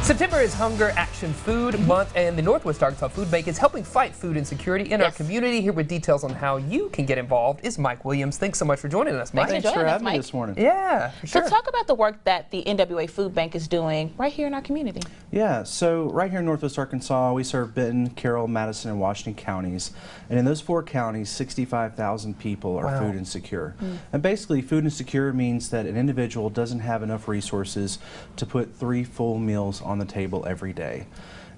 September is Hunger Action Food Month, and the Northwest Arkansas Food Bank is helping fight food insecurity in our community. Here with details on how you can get involved is Mike Williams. Thanks so much for joining us, Mike. Thanks for having me this morning. Yeah, for sure. So talk about the work that the NWA Food Bank is doing right here in our community. Yeah, so right here in Northwest Arkansas, we serve Benton, Carroll, Madison, and Washington counties. And in those 4 counties, 65,000 people are food insecure. And basically, food insecure means that an individual doesn't have enough resources to put 3 full meals on the table every day.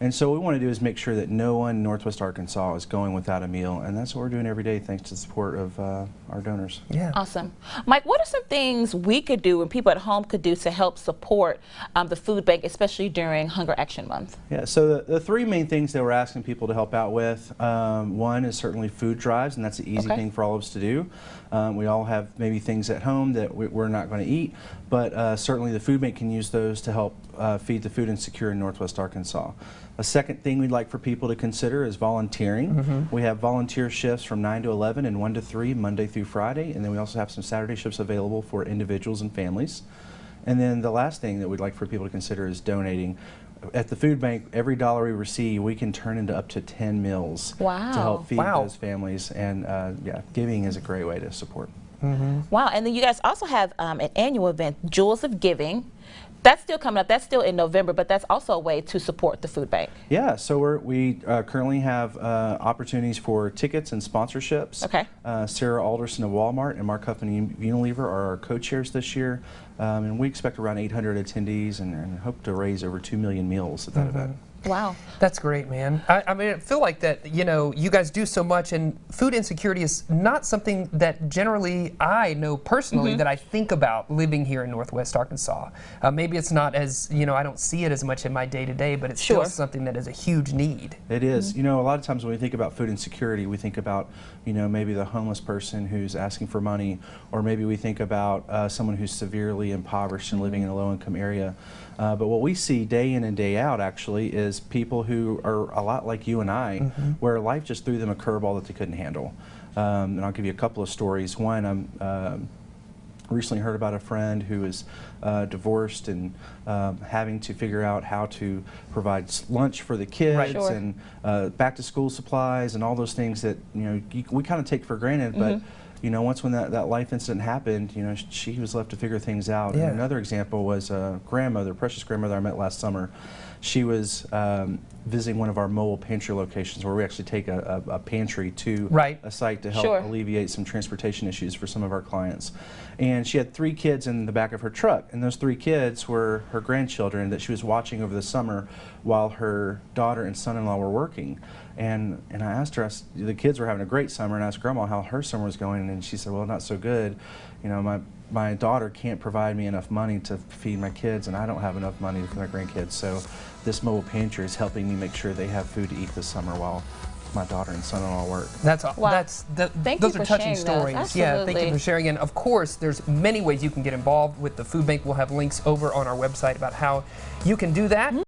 And so what we want to do is make sure that no one in Northwest Arkansas is going without a meal, and that's what we're doing every day thanks to the support of our donors. Yeah. Awesome. Mike, what are some things we could do and people at home could do to help support the food bank, especially during Hunger Action Month? Yeah, so the 3 main things that we're asking people to help out with, one is certainly food drives, and that's an easy thing for all of us to do. We all have maybe things at home that we're not going to eat, but certainly the food bank can use those to help feed the food insecure in Northwest Arkansas. A second thing we'd like for people to consider is volunteering. We have volunteer shifts from 9 to 11 and 1 to 3 Monday through Friday, and then we also have some Saturday shifts available for individuals and families. And then the last thing that we'd like for people to consider is donating. At the food bank, every dollar we receive, we can turn into up to 10 meals to help feed those families, and yeah, giving is a great way to support. Wow, and then you guys also have an annual event, Jewels of Giving. That's still coming up. That's still in November, but that's also a way to support the food bank. Yeah, so we currently have opportunities for tickets and sponsorships. Okay. Sarah Alderson of Walmart and Mark Huffman of Unilever are our co-chairs this year, and we expect around 800 attendees and hope to raise over 2 million meals at that event. Wow. That's great, man. I mean, I feel like that, you know, you guys do so much, and food insecurity is not something that generally I know personally that I think about living here in Northwest Arkansas. Maybe it's not as, you know, I don't see it as much in my day-to-day, but it's still something that is a huge need. It is. You know, a lot of times when we think about food insecurity, we think about, you know, maybe the homeless person who's asking for money, or maybe we think about someone who's severely impoverished and living in a low-income area. But what we see day in and day out, actually, is people who are a lot like you and I, where life just threw them a curveball that they couldn't handle. And I'll give you a couple of stories. One, recently heard about a friend who is divorced and having to figure out how to provide lunch for the kids and back to school supplies and all those things that, you know, we kind of take for granted, but you know, once when that life incident happened, you know, she was left to figure things out. And another example was a grandmother, precious grandmother I met last summer. She was visiting one of our mobile pantry locations where we actually take a pantry to a site to help alleviate some transportation issues for some of our clients. And she had 3 kids in the back of her truck, and those 3 kids were her grandchildren that she was watching over the summer while her daughter and son-in-law were working. And I asked her, the kids were having a great summer, and I asked Grandma how her summer was going, and she said, well, not so good. You know, my daughter can't provide me enough money to feed my kids, and I don't have enough money for my grandkids, so this mobile pantry is helping me make sure they have food to eat this summer while my daughter and son-in-law work. Those are touching stories. Yeah, thank you for sharing. And of course, there's many ways you can get involved with the food bank. We'll have links over on our website about how you can do that.